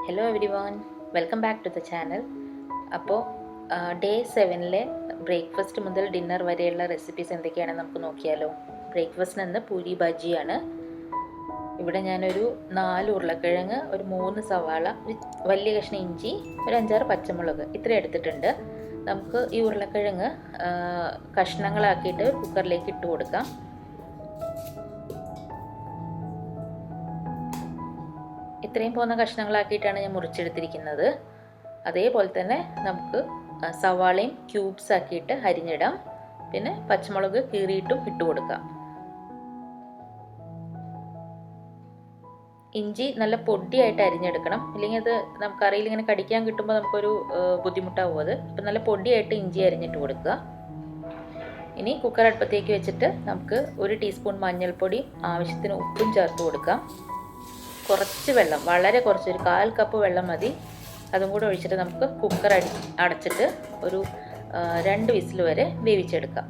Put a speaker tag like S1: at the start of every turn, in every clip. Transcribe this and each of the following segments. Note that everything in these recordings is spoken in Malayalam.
S1: Hello everyone, welcome back to the channel. അപ്പോൾ ഡേ 7 ബ്രേക്ക്ഫാസ്റ്റ് മുതൽ ഡിന്നർ വരെയുള്ള റെസിപ്പീസ് എന്തൊക്കെയാണെന്ന് നമുക്ക് നോക്കിയാലോ. ബ്രേക്ക്ഫാസ്റ്റിന് ഇന്ന് പൂരി ബജിയാണ്. ഇവിടെ ഞാനൊരു 4 ഉരുളക്കിഴങ്ങ്, ഒരു 3 സവാള, ഒരു വലിയ കഷ്ണം ഇഞ്ചി, ഒരു 5-6 പച്ചമുളക് ഇത്രയും എടുത്തിട്ടുണ്ട്. നമുക്ക് ഈ ഉരുളക്കിഴങ്ങ് കഷ്ണങ്ങളാക്കിയിട്ട് കുക്കറിലേക്ക് ഇട്ട് കൊടുക്കാം. ഇത്രയും പോകുന്ന കഷ്ണങ്ങളാക്കിയിട്ടാണ് ഞാൻ മുറിച്ചെടുത്തിരിക്കുന്നത്. അതേപോലെ തന്നെ നമുക്ക് സവാളയും ക്യൂബ്സ് ആക്കിയിട്ട് അരിഞ്ഞിടാം. പിന്നെ പച്ചമുളക് കീറിയിട്ടും ഇട്ട് കൊടുക്കാം. ഇഞ്ചി നല്ല പൊടിയായിട്ട് അരിഞ്ഞെടുക്കണം, ഇല്ലെങ്കിൽ അത് നമുക്കറിയില്ല, ഇങ്ങനെ കടിക്കാൻ കിട്ടുമ്പോൾ നമുക്കൊരു ബുദ്ധിമുട്ടാവും. അത് അപ്പം നല്ല പൊടിയായിട്ട് ഇഞ്ചി അരിഞ്ഞിട്ട് കൊടുക്കുക. ഇനി കുക്കർ അടുപ്പത്തേക്ക് വെച്ചിട്ട് നമുക്ക് 1 ടീസ്പൂൺ മഞ്ഞൾപ്പൊടി, ആവശ്യത്തിന് ഉപ്പും ചേർത്ത് കൊടുക്കാം. കുറച്ച് വെള്ളം, വളരെ കുറച്ച്, ഒരു 1/4 കപ്പ് വെള്ളം മതി. അതും കൂടെ ഒഴിച്ചിട്ട് നമുക്ക് കുക്കർ അടച്ചിട്ട് ഒരു 2 വിസിൽ വരെ വേവിച്ചെടുക്കാം.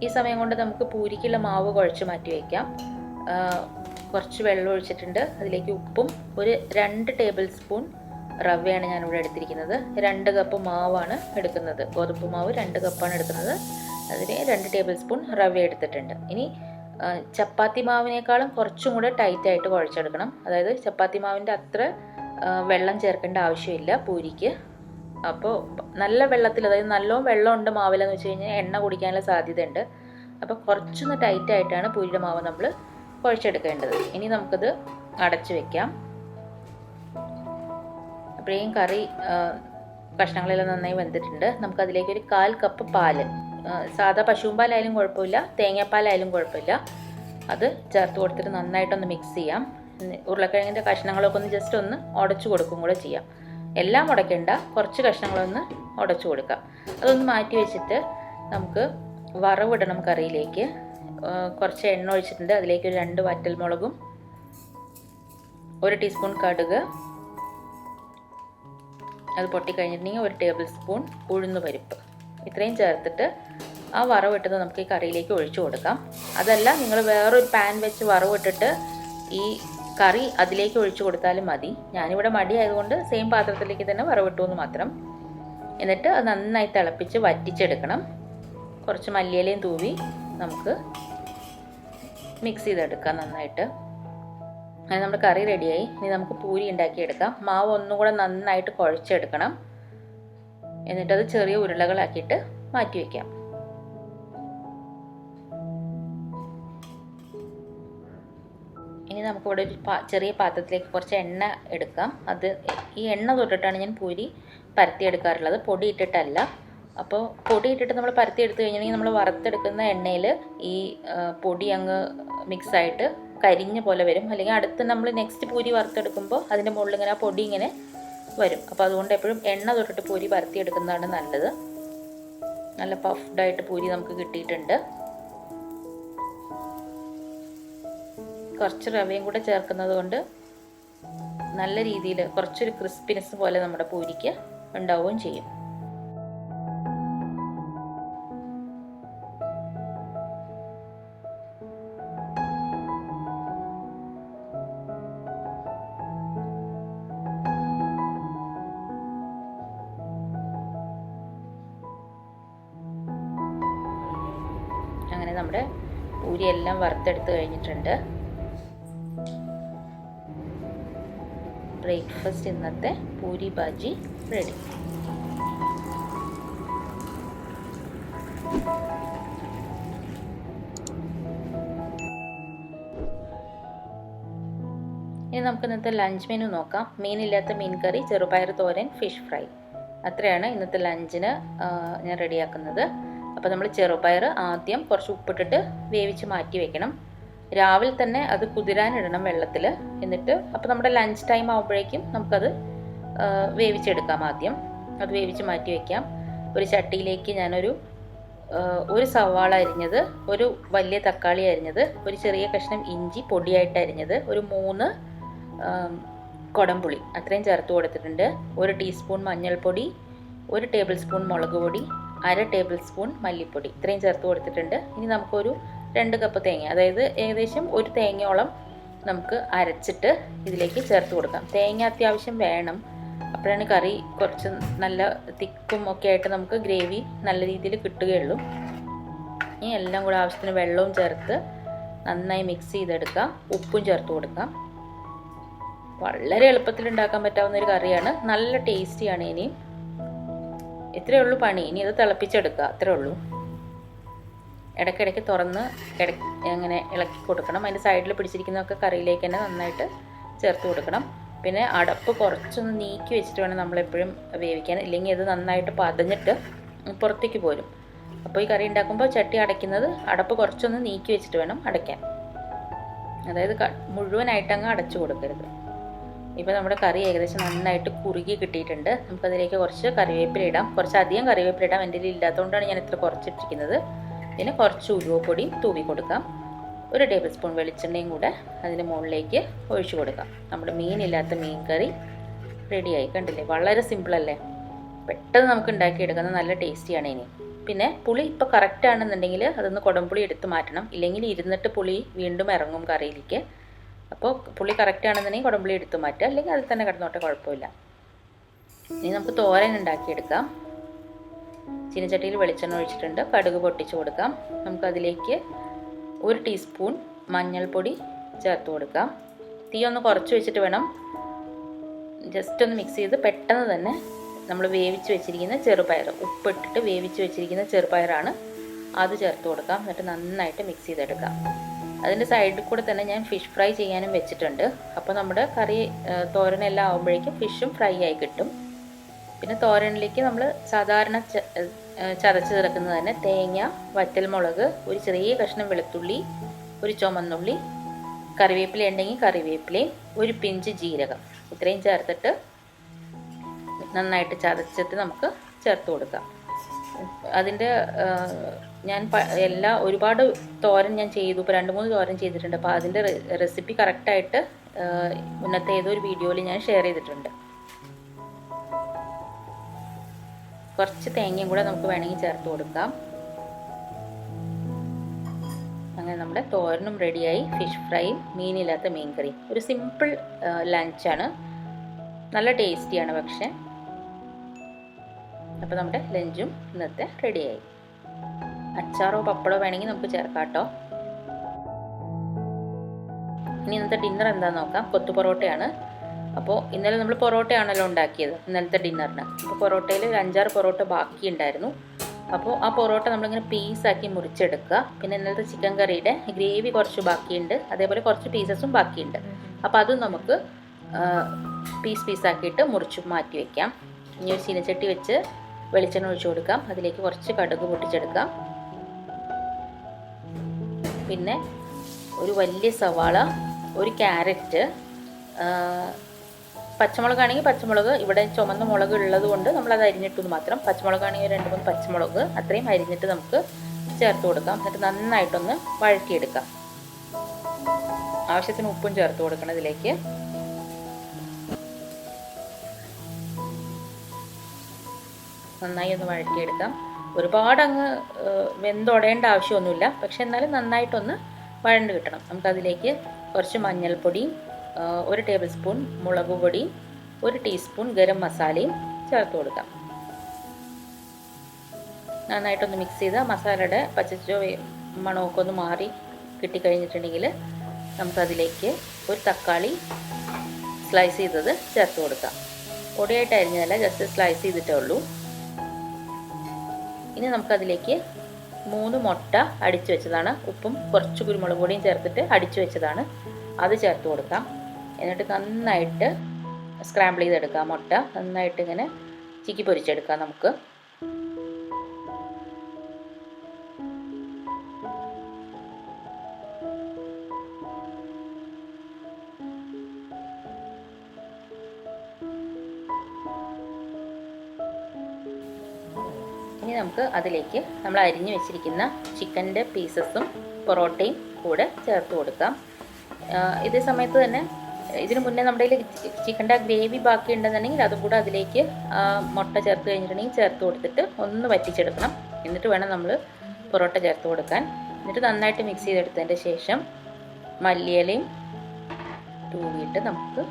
S1: ഈ സമയം കൊണ്ട് നമുക്ക് പൂരിക്കുള്ള മാവ് കുഴച്ച് മാറ്റി വയ്ക്കാം. കുറച്ച് വെള്ളം ഒഴിച്ചിട്ടുണ്ട്. അതിലേക്ക് ഉപ്പും, ഒരു 2 ടേബിൾ സ്പൂൺ റവയാണ് ഞാനിവിടെ എടുത്തിരിക്കുന്നത്. 2 കപ്പ് മാവാണ് എടുക്കുന്നത്. ഗോതമ്പ് മാവ് 2 കപ്പാണ് എടുക്കുന്നത്. അതിന് 2 ടേബിൾ സ്പൂൺ റവ എടുത്തിട്ടുണ്ട്. ഇനി ചപ്പാത്തി മാവിനേക്കാളും കുറച്ചും കൂടെ ടൈറ്റായിട്ട് കുഴച്ചെടുക്കണം. അതായത് ചപ്പാത്തി മാവിൻ്റെ അത്ര വെള്ളം ചേർക്കേണ്ട ആവശ്യമില്ല പൂരിക്ക്. അപ്പോൾ നല്ല വെള്ളത്തിൽ, അതായത് നല്ലോണം വെള്ളമുണ്ട് മാവിലെന്ന് വെച്ച് കഴിഞ്ഞാൽ എണ്ണ കുടിക്കാനുള്ള സാധ്യതയുണ്ട്. അപ്പോൾ കുറച്ചൊന്ന് ടൈറ്റായിട്ടാണ് പൂരിയുടെ മാവ് നമ്മൾ കുഴച്ചെടുക്കേണ്ടത്. ഇനി നമുക്കത് അടച്ചു വെക്കാം. അപ്പോഴേക്കും കറി കഷ്ണങ്ങളെല്ലാം നന്നായി വെന്തിട്ടുണ്ട്. നമുക്കതിലേക്ക് ഒരു 1/4 കപ്പ് പാല്, സാധാ പശുമ്പാലായാലും കുഴപ്പമില്ല, തേങ്ങാപ്പാലായാലും കുഴപ്പമില്ല, അത് ചേർത്ത് കൊടുത്തിട്ട് നന്നായിട്ടൊന്ന് മിക്സ് ചെയ്യാം. ഉരുളക്കിഴങ്ങിൻ്റെ കഷ്ണങ്ങളൊക്കെ ഒന്ന് ജസ്റ്റ് ഒന്ന് ഉടച്ചു കൊടുക്കും കൂടെ ചെയ്യാം. എല്ലാം ഉടയ്ക്കേണ്ട, കുറച്ച് കഷ്ണങ്ങളൊന്ന് ഉടച്ചു കൊടുക്കാം. അതൊന്ന് മാറ്റി വെച്ചിട്ട് നമുക്ക് വറവിടണം കറിയിലേക്ക്. കുറച്ച് എണ്ണ ഒഴിച്ചിട്ടുണ്ട്. അതിലേക്ക് ഒരു 2 വറ്റൽമുളകും, 1 ടീസ്പൂൺ കടുക്, അത് പൊട്ടിക്കഴിഞ്ഞിട്ടുണ്ടെങ്കിൽ 1 ടേബിൾ സ്പൂൺ ഉഴുന്നുപരിപ്പ്, ഇത്രയും ചേർത്തിട്ട് ആ വറവിട്ടത് നമുക്ക് ഈ കറിയിലേക്ക് ഒഴിച്ചു കൊടുക്കാം. അതല്ല, നിങ്ങൾ വേറൊരു പാൻ വെച്ച് വറവിട്ടിട്ട് ഈ കറി അതിലേക്ക് ഒഴിച്ചു കൊടുത്താലും മതി. ഞാനിവിടെ മടിയായതുകൊണ്ട് സെയിം പാത്രത്തിലേക്ക് തന്നെ വറവിട്ടു എന്ന് മാത്രം. എന്നിട്ട് അത് നന്നായി തിളപ്പിച്ച് വറ്റിച്ചെടുക്കണം. കുറച്ച് മല്ലിയിലയും തൂവി നമുക്ക് മിക്സ് ചെയ്തെടുക്കാം നന്നായിട്ട്. അങ്ങനെ നമ്മുടെ കറി റെഡിയായി. ഇനി നമുക്ക് പൂരി ഉണ്ടാക്കിയെടുക്കാം. മാവ് ഒന്നുകൂടെ നന്നായിട്ട് കുഴച്ചെടുക്കണം. എന്നിട്ടത് ചെറിയ ഉരുളകളാക്കിയിട്ട് മാറ്റി വയ്ക്കാം. ഇനി നമുക്കിവിടെ ഒരു ചെറിയ പാത്രത്തിലേക്ക് കുറച്ച് എണ്ണ എടുക്കാം. ഈ എണ്ണ തൊട്ടിട്ടാണ് ഞാൻ പൂരി പരത്തിയെടുക്കാറുള്ളത്, പൊടി ഇട്ടിട്ടല്ല. അപ്പോൾ പൊടി ഇട്ടിട്ട് നമ്മൾ പരത്തി എടുത്തു കഴിഞ്ഞിട്ടുണ്ടെങ്കിൽ നമ്മൾ വറുത്തെടുക്കുന്ന എണ്ണയിൽ ഈ പൊടി അങ്ങ് മിക്സായിട്ട് കരിഞ്ഞ പോലെ വരും. അല്ലെങ്കിൽ അടുത്ത് നമ്മൾ നെക്സ്റ്റ് പൂരി വറുത്തെടുക്കുമ്പോൾ അതിൻ്റെ മുകളിൽ ഇങ്ങനെ ആ പൊടി ഇങ്ങനെ വരും. അപ്പോൾ അതുകൊണ്ട് എപ്പോഴും എണ്ണ തൊട്ടിട്ട് പൂരി പരത്തിയെടുക്കുന്നതാണ് നല്ലത്. നല്ല പഫ്ഡായിട്ട് പൂരി നമുക്ക് കിട്ടിയിട്ടുണ്ട്. കുറച്ച് റവയും കൂടെ ചേർക്കുന്നത് കൊണ്ട് നല്ല രീതിയിൽ കുറച്ചൊരു ക്രിസ്പിനെസ് പോലെ നമ്മുടെ പൂരിക്ക് ഉണ്ടാവുകയും ചെയ്യും. അങ്ങനെ നമ്മുടെ പൂരി എല്ലാം വറുത്തെടുത്ത് കഴിഞ്ഞിട്ടുണ്ട്. ബ്രേക്ക്ഫാസ്റ്റ് ഇന്നത്തെ പൂരി ബാജി റെഡി. ഇനി നമുക്ക് ഇന്നത്തെ ലഞ്ച് മെനു നോക്കാം. മീനില്ലാത്ത മീൻ കറി, ചെറുപയർ തോരൻ, ഫിഷ് ഫ്രൈ, അത്രയാണ് ഇന്നത്തെ ലഞ്ചിന് ഞാൻ റെഡിയാക്കുന്നത്. അപ്പോൾ നമ്മൾ ചെറുപയർ ആദ്യം കുറച്ച് ഉപ്പിട്ടിട്ട് വേവിച്ച് മാറ്റി വെക്കണം. രാവിലെ തന്നെ അത് കുതിരാനിടണം വെള്ളത്തിൽ. എന്നിട്ട് അപ്പോൾ നമ്മുടെ ലഞ്ച് ടൈം ആകുമ്പോഴേക്കും നമുക്കത് വേവിച്ചെടുക്കാം. ആദ്യം അത് വേവിച്ച് മാറ്റി വയ്ക്കാം. ഒരു ചട്ടിയിലേക്ക് ഞാനൊരു 1 സവാള അരിഞ്ഞത്, ഒരു വലിയ തക്കാളി അരിഞ്ഞത്, ഒരു ചെറിയ കഷ്ണം ഇഞ്ചി പൊടിയായിട്ട് അരിഞ്ഞത്, ഒരു 3 കൊടംപുളി അത്രയും ചേർത്ത് കൊടുത്തിട്ടുണ്ട്. 1 ടീസ്പൂൺ മഞ്ഞൾപ്പൊടി, 1 ടേബിൾ സ്പൂൺ മുളക് പൊടി, 1/2 ടേബിൾ സ്പൂൺ മല്ലിപ്പൊടി, ഇത്രയും ചേർത്ത് കൊടുത്തിട്ടുണ്ട്. ഇനി നമുക്കൊരു 2 കപ്പ് തേങ്ങ, അതായത് ഏകദേശം 1 തേങ്ങയോളം നമുക്ക് അരച്ചിട്ട് ഇതിലേക്ക് ചേർത്ത് കൊടുക്കാം. തേങ്ങ അത്യാവശ്യം വേണം, അപ്പോഴാണ് കറി കുറച്ച് നല്ല തിക്കും ഒക്കെ ആയിട്ട് നമുക്ക് ഗ്രേവി നല്ല രീതിയിൽ കിട്ടുകയുള്ളൂ. ഇനി എല്ലാം കൂടെ ആവശ്യത്തിന് വെള്ളവും ചേർത്ത് നന്നായി മിക്സ് ചെയ്തെടുക്കാം. ഉപ്പും ചേർത്ത് കൊടുക്കാം. വളരെ എളുപ്പത്തിൽ ഉണ്ടാക്കാൻ പറ്റാവുന്ന ഒരു കറിയാണ്, നല്ല ടേസ്റ്റിയാണ്. ഇനിയും ഇത്രയേ ഉള്ളൂ പണി. ഇനി അത് തിളപ്പിച്ചെടുക്കുക, അത്രേ ഉള്ളൂ. ഇടയ്ക്കിടയ്ക്ക് തുറന്ന് അങ്ങനെ ഇളക്കി കൊടുക്കണം. അതിൻ്റെ സൈഡിൽ പിടിച്ചിരിക്കുന്നതൊക്കെ കറിയിലേക്ക് തന്നെ നന്നായിട്ട് ചേർത്ത് കൊടുക്കണം. പിന്നെ അടപ്പ് കുറച്ചൊന്ന് നീക്കി വെച്ചിട്ട് വേണം നമ്മളെപ്പോഴും വേവിക്കാൻ, ഇല്ലെങ്കിൽ അത് നന്നായിട്ട് പതഞ്ഞിട്ട് പുറത്തേക്ക് പോരും. അപ്പോൾ ഈ കറി ഉണ്ടാക്കുമ്പോൾ ചട്ടി അടയ്ക്കുന്നത് അടപ്പ് കുറച്ചൊന്ന് നീക്കി വെച്ചിട്ട് വേണം അടയ്ക്കാൻ. അതായത് മുഴുവനായിട്ട് അങ്ങ് അടച്ചു കൊടുക്കരുത്. ഇപ്പോൾ നമ്മുടെ കറി ഏകദേശം നന്നായിട്ട് കുറുകി കിട്ടിയിട്ടുണ്ട്. നമുക്കതിലേക്ക് കുറച്ച് കറിവേപ്പില ഇടാം. കുറച്ചധികം കറിവേപ്പില ഇടാം. എൻ്റെ കയ്യിൽ ഇല്ലാത്തതുകൊണ്ടാണ് ഞാൻ ഇത്ര കുറച്ചിട്ടിരിക്കുന്നത്. പിന്നെ കുറച്ച് ഉലുവപ്പൊടിയും തൂവി കൊടുക്കാം. 1 ടേബിൾ സ്പൂൺ വെളിച്ചെണ്ണയും കൂടെ അതിന് മുകളിലേക്ക് ഒഴിച്ചു കൊടുക്കാം. നമ്മുടെ മീനില്ലാത്ത മീൻ കറി റെഡിയായി. കണ്ടില്ലേ, വളരെ സിമ്പിളല്ലേ, പെട്ടെന്ന് നമുക്ക് ഉണ്ടാക്കിയെടുക്കുന്നത്, നല്ല ടേസ്റ്റിയാണ്. ഇനി പിന്നെ പുളി ഇപ്പോൾ കറക്റ്റ് ആണെന്നുണ്ടെങ്കിൽ അതൊന്ന് കുടംപുളി എടുത്ത് മാറ്റണം, ഇല്ലെങ്കിൽ ഇരുന്നിട്ട് പുളി വീണ്ടും ഇറങ്ങും കറിയിലേക്ക്. അപ്പോൾ പുളി കറക്റ്റ് ആണെന്നുണ്ടെങ്കിൽ കുടംപുളി എടുത്ത് മാറ്റുക, അല്ലെങ്കിൽ അതിൽ തന്നെ കിടന്നോട്ടെ, കുഴപ്പമില്ല. ഇനി നമുക്ക് തോരൻ ഉണ്ടാക്കിയെടുക്കാം. ചീനച്ചട്ടിയിൽ വെളിച്ചെണ്ണ ഒഴിച്ചിട്ടുണ്ട്. കടുക് പൊട്ടിച്ച് കൊടുക്കാം. നമുക്കതിലേക്ക് 1 ടീസ്പൂൺ മഞ്ഞൾപ്പൊടി ചേർത്ത് കൊടുക്കാം. തീ ഒന്ന് കുറച്ച് വെച്ചിട്ട് വേണം. ജസ്റ്റ് ഒന്ന് മിക്സ് ചെയ്ത് പെട്ടെന്ന് തന്നെ നമ്മൾ വേവിച്ച് വെച്ചിരിക്കുന്ന ചെറുപയർ, ഉപ്പിട്ടിട്ട് വേവിച്ച് വെച്ചിരിക്കുന്ന ചെറുപയറാണ്, അത് ചേർത്ത് കൊടുക്കാം. എന്നിട്ട് നന്നായിട്ട് മിക്സ് ചെയ്തെടുക്കാം. അതിൻ്റെ സൈഡിൽ കൂടെ തന്നെ ഞാൻ ഫിഷ് ഫ്രൈ ചെയ്യാനും വെച്ചിട്ടുണ്ട്. അപ്പോൾ നമ്മുടെ കറി തോരനെല്ലാം ആകുമ്പോഴേക്കും ഫിഷും ഫ്രൈ ആയി കിട്ടും. പിന്നെ തോരനിലേക്ക് നമ്മൾ സാധാരണ ചതച്ച് ചേർക്കുന്നത് തന്നെ തേങ്ങ, വറ്റൽമുളക്, ഒരു ചെറിയ കഷ്ണം വെളുത്തുള്ളി, ഒരു ചുമന്നുള്ളി, കറിവേപ്പില ഉണ്ടെങ്കിൽ കറിവേപ്പിലയും, ഒരു പിഞ്ച് ജീരകം, ഇത്രയും ചേർത്തിട്ട് നന്നായിട്ട് ചതച്ചിട്ട് നമുക്ക് ചേർത്ത് കൊടുക്കാം. അതിൻ്റെ ഞാൻ ഒരുപാട് തോരൻ ഞാൻ ചെയ്തു, ഇപ്പോൾ 2-3 തോരൻ ചെയ്തിട്ടുണ്ട്. അപ്പോൾ അതിൻ്റെ റെസിപ്പി കറക്റ്റായിട്ട് മുന്നത്തെ ഏതോ ഒരു വീഡിയോയിൽ ഞാൻ ഷെയർ ചെയ്തിട്ടുണ്ട്. കുറച്ച് തേങ്ങയും കൂടെ നമുക്ക് വേണമെങ്കിൽ ചേർത്ത് കൊടുക്കാം. അങ്ങനെ നമ്മുടെ തോരനും റെഡിയായി. ഫിഷ് ഫ്രൈയും മീനില്ലാത്ത മീൻ കറിയും. ഒരു സിമ്പിൾ ലഞ്ചാണ്, നല്ല ടേസ്റ്റിയാണ്. പക്ഷേ അപ്പോൾ നമ്മുടെ ലഞ്ചും ഇന്നത്തെ റെഡിയായി. അച്ചാറോ പപ്പടോ വേണമെങ്കിൽ നമുക്ക് ചേർക്കാം കേട്ടോ. ഇനി ഇന്നത്തെ ഡിന്നർ എന്താണെന്ന് നോക്കാം. കൊത്തു പൊറോട്ടയാണ്. അപ്പോൾ ഇന്നലെ നമ്മൾ പൊറോട്ടയാണല്ലോ ഉണ്ടാക്കിയത് ഇന്നലത്തെ ഡിന്നറിന്. അപ്പോൾ പൊറോട്ടയിൽ ഒരു 5-6 പൊറോട്ട ബാക്കി ഉണ്ടായിരുന്നു. അപ്പോൾ ആ പൊറോട്ട നമ്മളിങ്ങനെ പീസാക്കി മുറിച്ചെടുക്കുക. പിന്നെ ഇന്നലത്തെ ചിക്കൻ കറിയുടെ ഗ്രേവി കുറച്ച് ബാക്കിയുണ്ട്, അതേപോലെ കുറച്ച് പീസസും ബാക്കിയുണ്ട്. അപ്പോൾ അതും നമുക്ക് പീസാക്കിയിട്ട് മുറിച്ച് മാറ്റി വയ്ക്കാം. ഇനി ഒരു ചീനച്ചട്ടി വെച്ച് വെളിച്ചെണ്ണ ഒഴിച്ചു കൊടുക്കാം. അതിലേക്ക് കുറച്ച് കടുക് പൊട്ടിച്ചെടുക്കാം. പിന്നെ ഒരു വലിയ സവാള, ഒരു ക്യാരറ്റ്, പച്ചമുളകാണെങ്കിൽ പച്ചമുളക്, ഇവിടെ ചുമന്ന മുളക് ഉള്ളത് കൊണ്ട് നമ്മളത് അരിഞ്ഞിട്ടെന്ന് മാത്രം. പച്ചമുളകാണെങ്കിൽ 2-3 പച്ചമുളക് അത്രയും അരിഞ്ഞിട്ട് നമുക്ക് ചേർത്ത് കൊടുക്കാം. എന്നിട്ട് നന്നായിട്ടൊന്ന് വഴറ്റിയെടുക്കാം. ആവശ്യത്തിന് ഉപ്പും ചേർത്ത് കൊടുക്കണം ഇതിലേക്ക്. നന്നായി ഒന്ന് വഴറ്റിയെടുക്കാം. ഒരുപാട് അങ്ങ് വെന്തുടയേണ്ട ആവശ്യമൊന്നുമില്ല, പക്ഷെ എന്നാലും നന്നായിട്ടൊന്ന് വഴണ്ട് കിട്ടണം. നമുക്കതിലേക്ക് കുറച്ച് മഞ്ഞൾപ്പൊടിയും 1 ടേബിൾ സ്പൂൺ മുളക് പൊടിയും 1 ടീസ്പൂൺ ഗരം മസാലയും ചേർത്ത് കൊടുക്കാം. നന്നായിട്ടൊന്ന് മിക്സ് ചെയ്ത് മസാലയുടെ പച്ചച്ചോ മണമൊക്കെ ഒന്ന് മാറി കിട്ടിക്കഴിഞ്ഞിട്ടുണ്ടെങ്കിൽ നമുക്കതിലേക്ക് ഒരു തക്കാളി സ്ലൈസ് ചെയ്തത് ചേർത്ത് കൊടുക്കാം. പൊടിയായിട്ട് അരിഞ്ഞതല്ല, ജസ്റ്റ് സ്ലൈസ് ചെയ്തിട്ടേ ഉള്ളൂ. ഇനി നമുക്കതിലേക്ക് 3 മുട്ട അടിച്ചു വെച്ചതാണ്, ഉപ്പും കുറച്ച് കുരുമുളക് പൊടിയും ചേർത്തിട്ട് അടിച്ചു വെച്ചതാണ്, അത് ചേർത്ത് കൊടുക്കാം. എന്നിട്ട് നന്നായിട്ട് സ്ക്രാമ്പിൾ ചെയ്തെടുക്കാം. മുട്ട നന്നായിട്ട് ഇങ്ങനെ ചിക്കി പൊരിച്ചെടുക്കാം നമുക്ക്. ഇനി നമുക്ക് അതിലേക്ക് നമ്മൾ അരിഞ്ഞു വെച്ചിരിക്കുന്ന ചിക്കൻ്റെ പീസസും പൊറോട്ടയും കൂടെ ചേർത്ത് കൊടുക്കാം. ഇതേ സമയത്ത് തന്നെ ഇതിന് മുന്നേ നമ്മുടെ ചിക്കൻ്റെ ഗ്രേവി ബാക്കി ഉണ്ടെന്നുണ്ടെങ്കിൽ അതും കൂടെ അതിലേക്ക് മുട്ട ചേർത്ത് കഴിഞ്ഞിട്ടുണ്ടെങ്കിൽ ചേർത്ത് കൊടുത്തിട്ട് ഒന്ന് വറ്റിച്ചെടുക്കണം. എന്നിട്ട് വേണം നമ്മൾ പൊറോട്ട ചേർത്ത് കൊടുക്കാൻ. എന്നിട്ട് നന്നായിട്ട് മിക്സ് ചെയ്തെടുത്തതിൻ്റെ ശേഷം മല്ലിയിലയും തൂവിയിട്ട് നമുക്ക്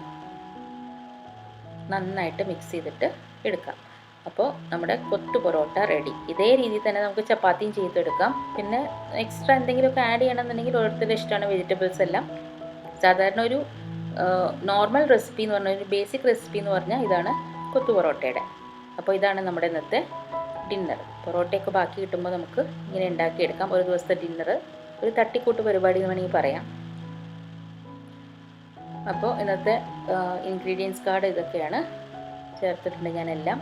S1: നന്നായിട്ട് മിക്സ് ചെയ്തിട്ട് എടുക്കാം. അപ്പോൾ നമ്മുടെ കൊത്തു പൊറോട്ട റെഡി. ഇതേ രീതിയിൽ തന്നെ നമുക്ക് ചപ്പാത്തിയും ചെയ്തെടുക്കാം. പിന്നെ എക്സ്ട്രാ എന്തെങ്കിലുമൊക്കെ ആഡ് ചെയ്യണമെന്നുണ്ടെങ്കിൽ ഓരോരുത്തരുടെ ഇഷ്ടമാണ് വെജിറ്റബിൾസ് എല്ലാം. സാധാരണ ഒരു നോർമൽ റെസിപ്പി എന്ന് പറഞ്ഞാൽ, ഒരു ബേസിക് റെസിപ്പി എന്ന് പറഞ്ഞാൽ ഇതാണ് കൊത്തു പൊറോട്ടയുടെ. അപ്പോൾ ഇതാണ് നമ്മുടെ ഇന്നത്തെ ഡിന്നർ. പൊറോട്ടയൊക്കെ ബാക്കി കിട്ടുമ്പോൾ നമുക്ക് ഇങ്ങനെ ഉണ്ടാക്കിയെടുക്കാം. ഒരു ദിവസത്തെ ഡിന്നർ ഒരു തട്ടിക്കൂട്ട് പരിപാടി എന്ന് വേണമെങ്കിൽ പറയാം. അപ്പോൾ ഇന്നത്തെ ഇൻഗ്രീഡിയൻസ് കാർഡ് ഇതൊക്കെയാണ് ചേർത്തിട്ടുണ്ട് ഞാനെല്ലാം.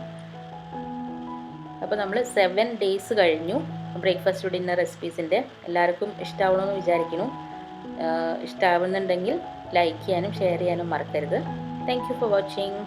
S1: അപ്പോൾ നമ്മൾ 7 days കഴിഞ്ഞു ബ്രേക്ക്ഫാസ്റ്റ് ഡിന്നർ റെസിപ്പീസിൻ്റെ. എല്ലാവർക്കും ഇഷ്ടമാവണമെന്ന് വിചാരിക്കുന്നു. ഇഷ്ടമാവുന്നുണ്ടെങ്കിൽ ലൈക്ക് ചെയ്യാനും ഷെയർ ചെയ്യാനും മറക്കരുത്. Thank you for watching.